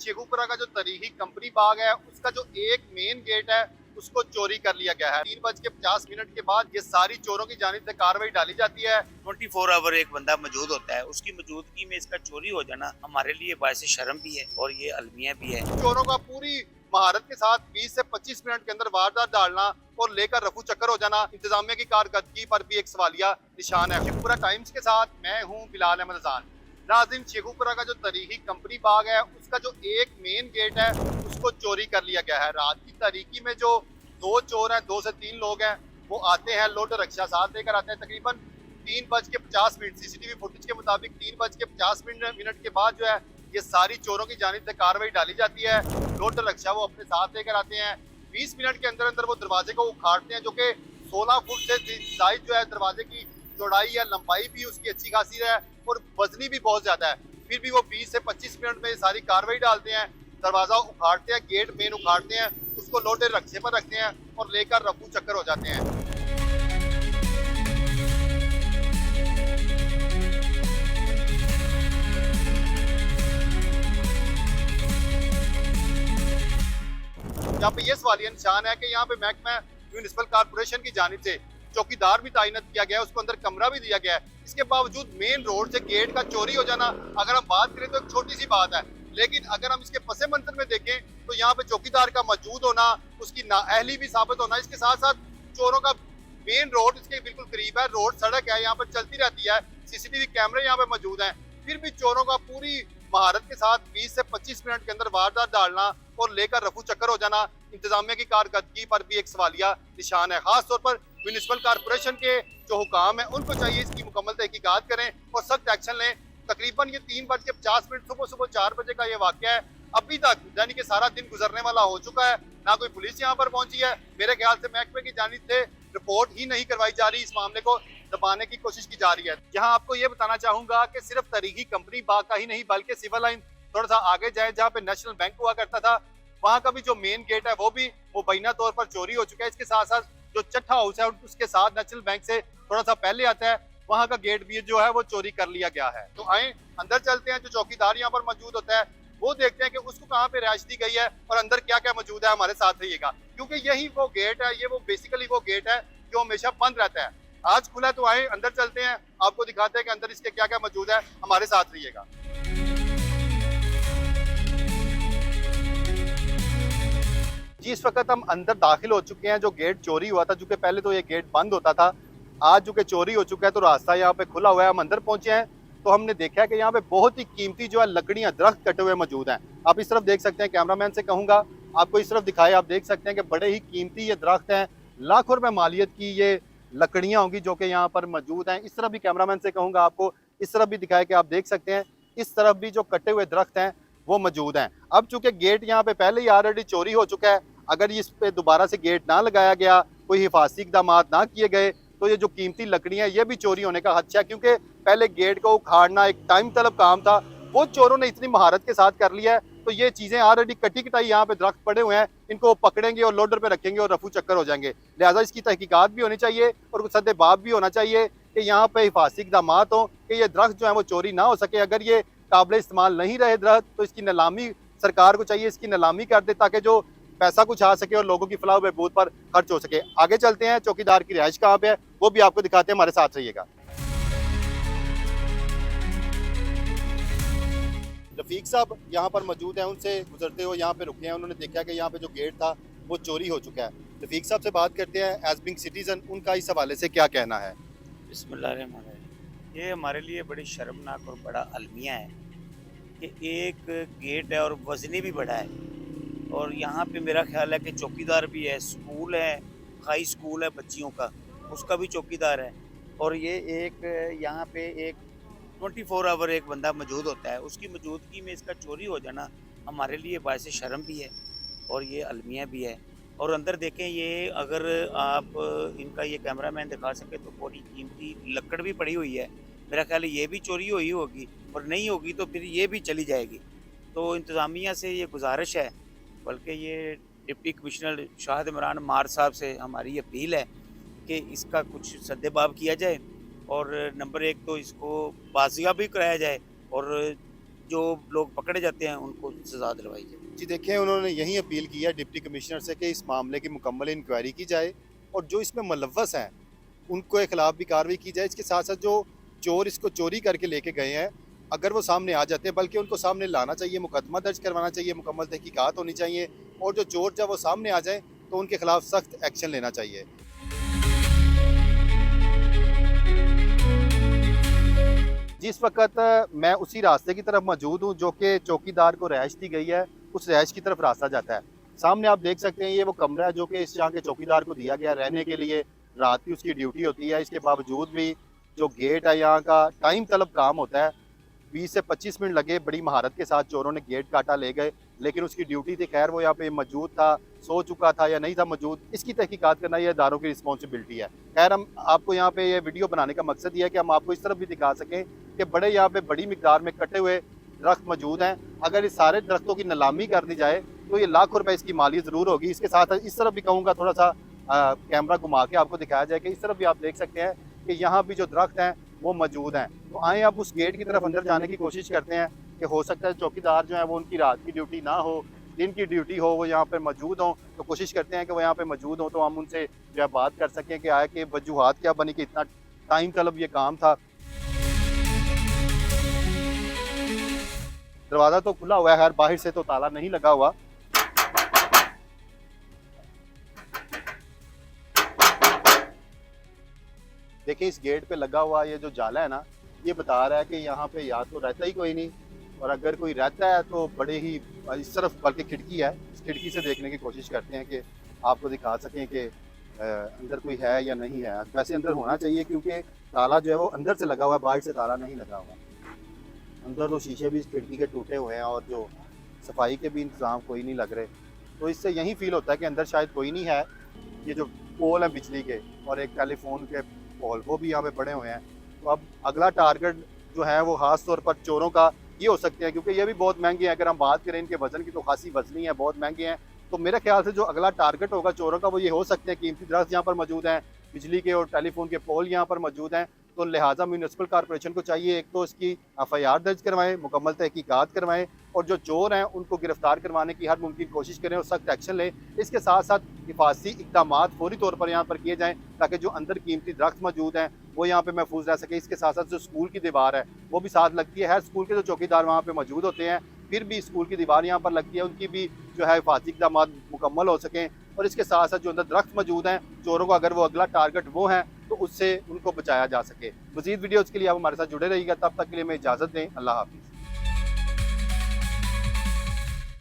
शेखुपुरा का जो तरीही कंपनी बाग है उसका जो एक मेन गेट है उसको चोरी कर लिया गया है। 3:50 के बाद ये सारी चोरों की जानिब से कार्रवाई डाली जाती है। 24 आवर एक बंदा मौजूद होता है, उसकी मौजूदगी में इसका चोरी हो जाना हमारे लिए बायसे शर्म भी है और ये अलमिया भी है। चोरों का पूरी महारत के साथ 20 से 25 मिनट के अंदर वारदात डालना और लेकर रफू चक्कर हो जाना इंतजामिया की कारकर्दगी पर भी एक सवालिया निशान है। शेखुपुरा टाइम्स के साथ मैं हूँ बिलाल अहमद अजान। नाज़रीन, शेखुपुरा का जो तरीही कंपनी बाग है उसका जो एक मेन गेट है उसको चोरी कर लिया गया है। रात की तारीकी में जो दो चोर हैं, 2 से 3 लोग हैं, वो आते हैं, लोटो रिक्शा साथ लेकर आते हैं। तकरीबन 3:50 सीसीटीवी फुटेज के मुताबिक 3:50 के बाद जो है ये सारी चोरों की जानिब से कार्रवाई डाली जाती है। लोटो रिक्शा वो अपने साथ लेकर आते हैं। 20 मिनट के अंदर अंदर वो दरवाजे को उखाड़ते हैं, जो कि 16 फुट से जायद जो है दरवाजे की चौड़ाई या लंबाई भी उसकी अच्छी खासी है और वजनी भी बहुत ज्यादा है। फिर भी वो 20 से 25 मिनट में सारी कार्रवाई डालते हैं, दरवाजा उखाड़ते हैं, गेट मेन उखाड़ते हैं, उसको लोटे रक्शे पर रखते हैं और लेकर रफू चक्कर हो जाते हैं। यहाँ पे ये सवालिया निशान है कि यहाँ पे महकमा म्यूनिसिपल कारपोरेशन की जानिब से चौकीदार भी तैनात किया गया है, उसको अंदर कमरा भी दिया गया है। इसके बावजूद मेन रोड से गेट का चोरी हो जाना अगर हम बात करें तो एक छोटी सी बात है, लेकिन अगर हम इसके पसे मंजर में देखें तो यहाँ पे चौकीदार का मौजूद होना, उसकी नाअहली भी साबित होना, इसके साथ साथ चोरों का मेन रोड इसके बिल्कुल करीब है, रोड सड़क है, यहाँ पर चलती रहती है, सीसीटीवी कैमरे यहाँ पे मौजूद हैं। फिर भी चोरों का पूरी महारत के साथ 20 से 25 मिनट के अंदर वारदात डालना और लेकर रफू चक्कर हो जाना इंतजामिया की कारकर्दगी पर भी एक सवालिया निशान है। खास तौर पर म्यूनिसिपल कारपोरेशन के जो हुकाम है उनको चाहिए इसकी मुकम्मल तहकीकात करें और सख्त एक्शन लें। तकरीबन ये 3:50 सुबह 4 बजे का ये वाक़या है। अभी तक यानी कि सारा दिन गुजरने वाला हो चुका है, ना कोई पुलिस यहाँ पर पहुंची है। मेरे ख्याल से महकमे की जानिब से रिपोर्ट ही नहीं करवाई जा रही, इस मामले को दबाने की कोशिश की जा रही है। यहाँ आपको ये बताना चाहूंगा कि सिर्फ तरीही कंपनी बाग का ही नहीं बल्कि सिविल लाइन थोड़ा सा आगे जाए जहाँ पे नेशनल बैंक हुआ करता था, वहाँ का भी जो मेन गेट है वो भी मुबैना तौर पर चोरी हो चुका है। इसके साथ साथ जो चट्ठा हाउस है उसके साथ नेशनल बैंक से थोड़ा सा पहले आता है, वहाँ का गेट भी जो है वो चोरी कर लिया गया है। तो आए अंदर चलते हैं, जो चौकीदार यहाँ पर मौजूद होता है वो देखते हैं कि उसको कहाँ पे रिहाइश दी गई है और अंदर क्या क्या मौजूद है। हमारे साथ रहिएगा, क्योंकि यही वो गेट है, ये वो बेसिकली वो गेट है जो हमेशा बंद रहता है। आज खुला, तो आए अंदर चलते हैं, आपको दिखाते हैं कि अंदर इसके क्या क्या मौजूद है। हमारे साथ रहिएगा। जी, इस वक्त हम अंदर दाखिल हो चुके हैं। जो गेट चोरी हुआ था, चूंकि पहले तो ये गेट बंद होता था, आज जो कि चोरी हो चुका है तो रास्ता यहाँ पे खुला हुआ है। हम अंदर पहुंचे हैं तो हमने देखा है कि यहाँ पे बहुत ही कीमती जो है लकड़ियाँ, दरख्त कटे हुए मौजूद हैं। आप इस तरफ देख सकते हैं, कैमरामैन से कहूँगा आपको इस तरफ दिखाए, आप देख सकते हैं कि बड़े ही कीमती ये दरख्त हैं, लाखों रुपए मालियत की ये लकड़ियाँ होंगी जो कि यहाँ पर मौजूद हैं। इस तरफ भी कैमरामैन से कहूँगा आपको इस तरफ भी दिखाए कि आप देख सकते हैं इस तरफ भी जो कटे हुए दरख्त हैं वो मौजूद हैं। अब चूंकि गेट यहाँ पे पहले ही ऑलरेडी चोरी हो चुका है, अगर इस पे दोबारा से गेट ना लगाया गया, कोई हिफाजती इकदाम ना किए गए, तो ये जो कीमती लकड़ियाँ ये भी चोरी होने का खदशा है। क्योंकि पहले गेट को उखाड़ना एक टाइम तलब काम था, वो चोरों ने इतनी महारत के साथ कर लिया है, तो ये चीज़ें ऑलरेडी कटी कटाई यहाँ पे दरख्त पड़े हुए हैं, इनको पकड़ेंगे और लोडर पे रखेंगे और रफू चक्कर हो जाएंगे। लिहाजा इसकी तहकीकात भी होनी चाहिए और सद्देबाब भी होना चाहिए कि यहाँ पे हिफाजती इकदाम हो कि ये दरख्त जो है वो चोरी ना हो सके। अगर ये काबिल इस्तेमाल नहीं रहे दरख्त तो इसकी नीलामी सरकार को चाहिए, इसकी नीलामी कर दे ताकि जो पैसा कुछ आ सके और लोगों की फलाह बहबूद पर खर्च हो सके। आगे चलते हैं, चौकीदार की रिहाइश कहाँ पे है वो भी आपको दिखाते हैं, हमारे साथ रहिएगा। रफीक साहब यहाँ पर मौजूद हैं, उनसे गुजरते हुए यहाँ पे रुके हैं। उन्होंने देखा कि यहाँ पे जो गेट था वो चोरी हो चुका है। रफीक साहब से बात करते हैं, एज बिंग सिटीजन उनका इस हवाले से क्या कहना है। बिस्मिल्लाहिर्रहमानिर्रहीम। ये हमारे लिए बड़ी शर्मनाक और बड़ा अलमिया है कि एक गेट है और वजनी भी बड़ा है, और यहाँ पे मेरा ख्याल है कि चौकीदार भी है, स्कूल है, हाई स्कूल है बच्चियों का, उसका भी चौकीदार है, और ये एक यहाँ पे एक 24 आवर एक बंदा मौजूद होता है, उसकी मौजूदगी में इसका चोरी हो जाना हमारे लिए बायसे शर्म भी है और ये अलमिया भी है। और अंदर देखें, ये अगर आप इनका ये कैमरामैन दिखा सके तो बड़ी कीमती लकड़ भी पड़ी हुई है। मेरा ख्याल है ये भी चोरी हुई होगी, और नहीं होगी तो फिर ये भी चली जाएगी। तो इंतज़ामिया से ये गुजारिश है, बल्कि ये डिप्टी कमिश्नर शाहिद इमरान मार साहब से हमारी अपील है कि इसका कुछ सद्देबाब किया जाए, और नंबर 1 तो इसको बाजियाब भी कराया जाए, और जो लोग पकड़े जाते हैं उनको सज़ा दिलवाई जाए। जी देखें, उन्होंने यही अपील की है डिप्टी कमिश्नर से कि इस मामले की मुकम्मल इंक्वायरी की जाए और जो इसमें मुलव्वस हैं उनके खिलाफ भी कार्रवाई की जाए। इसके साथ साथ जो चोर इसको चोरी करके लेके गए हैं, अगर वो सामने आ जाते हैं, बल्कि उनको सामने लाना चाहिए, मुकदमा दर्ज करवाना चाहिए, मुकम्मल तहकीकात होनी चाहिए और जो चोर जब वो सामने आ जाएं तो उनके खिलाफ सख्त एक्शन लेना चाहिए। जी, इस वक्त मैं उसी रास्ते की तरफ मौजूद हूँ जो कि चौकीदार को रिहाइश दी गई है, उस रिहाइश की तरफ रास्ता जाता है। सामने आप देख सकते हैं ये वो कमरा है जो कि इस यहाँ के चौकीदार को दिया गया रहने के लिए। रात की उसकी ड्यूटी होती है, इसके बावजूद भी जो गेट है यहाँ का टाइम तलब काम होता है। 20 से 25 मिनट लगे, बड़ी महारत के साथ चोरों ने गेट काटा, ले गए, लेकिन उसकी ड्यूटी थी। खैर वो यहाँ पे मौजूद था, सो चुका था या नहीं था मौजूद, इसकी तहकीकात करना ये इदारों की रिस्पॉन्सिबिलिटी है। खैर हम आपको यहाँ पे ये वीडियो बनाने का मकसद ये है कि हम आपको इस तरफ भी दिखा सकें कि बड़े यहाँ पे बड़ी मिकदार में कटे हुए दरख्त मौजूद हैं। अगर इस सारे दरख्तों की नीलामी कर दी जाए तो ये लाखों रुपए इसकी मालियत ज़रूर होगी। इसके साथ इस तरफ भी कहूँगा, थोड़ा सा कैमरा घुमा के आपको दिखाया जाए कि इस तरफ भी आप देख सकते हैं कि यहाँ भी जो दरख्त हैं वो मौजूद हैं। तो आए आप उस गेट की तरफ अंदर जाने की कोशिश करते हैं कि हो सकता है चौकीदार जो है वो उनकी रात की ड्यूटी ना हो, दिन की ड्यूटी हो, वो यहाँ पर मौजूद हों। तो कोशिश करते हैं कि वो यहाँ पे मौजूद हों तो हम उनसे जो है बात कर सकें कि आए कि वजूहात क्या बनी कि इतना टाइम तलब ये काम था। दरवाज़ा तो खुला हुआ है, खैर बाहर से तो ताला नहीं लगा हुआ। देखिए इस गेट पे लगा हुआ ये जो जाला है ना, ये बता रहा है कि यहाँ पे या तो रहता ही कोई नहीं, और अगर कोई रहता है तो बड़े ही इस तरफ, बल्कि खिड़की है, इस खिड़की से देखने की कोशिश करते हैं कि आपको दिखा सकें कि अंदर कोई है या नहीं है। वैसे अंदर होना चाहिए क्योंकि ताला जो है वो अंदर से लगा हुआ है, बाहर से ताला नहीं लगा हुआ। अंदर तो शीशे भी इस खिड़की के टूटे हुए हैं और जो सफाई के भी इंतज़ाम कोई नहीं लग रहे, तो इससे यही फील होता है कि अंदर शायद कोई नहीं है। ये जो पोल हैं बिजली के और एक टेलीफोन के पोल, वो भी यहाँ पे पड़े हुए हैं। तो अब अगला टारगेट जो है वो ख़ास तौर पर चोरों का ये हो सकते हैं, क्योंकि ये भी बहुत महंगे हैं। अगर हम बात करें इनके वज़न की तो खासी वज़नी है, बहुत महंगे हैं। तो मेरे ख्याल से जो अगला टारगेट होगा चोरों का वो ये हो सकते हैं, कीमती दरख्त यहाँ पर मौजूद हैं, बिजली के और टेलीफोन के पोल यहाँ पर मौजूद हैं। तो लिहाजा म्यूनिसिपल कॉर्पोरेशन को चाहिए एक तो इसकी FIR दर्ज करवाएं, मुकम्मल तहकीकात करवाएं और जो चोर हैं उनको गिरफ्तार करवाने की हर मुमकिन कोशिश करें और सख्त एक्शन लें। इसके साथ साथ हिफाजती इक़दामात फौरी तौर पर यहाँ पर किए जाएँ ताकि जो अंदर कीमती दरख्त मौजूद हैं वो यहाँ पे महफूज रह सके। इसके साथ साथ जो स्कूल की दीवार है वो भी साथ लगती है, हर स्कूल के जो चौकीदार वहाँ पे मौजूद होते हैं, फिर भी स्कूल की दीवार यहाँ पर लगती है, उनकी भी जो है हिफाजती इक़दामात मुकम्मल हो सकें। और इसके साथ साथ जो अंदर दरख्त मौजूद हैं, चोरों को अगर वो अगला टारगेट वो हैं तो उससे उनको बचाया जा सके। मज़ीद वीडियोज़ के लिए आप हमारे साथ जुड़े रहिएगा। तब तक के लिए मैं इजाज़त दें, अल्लाह हाफ़िज़।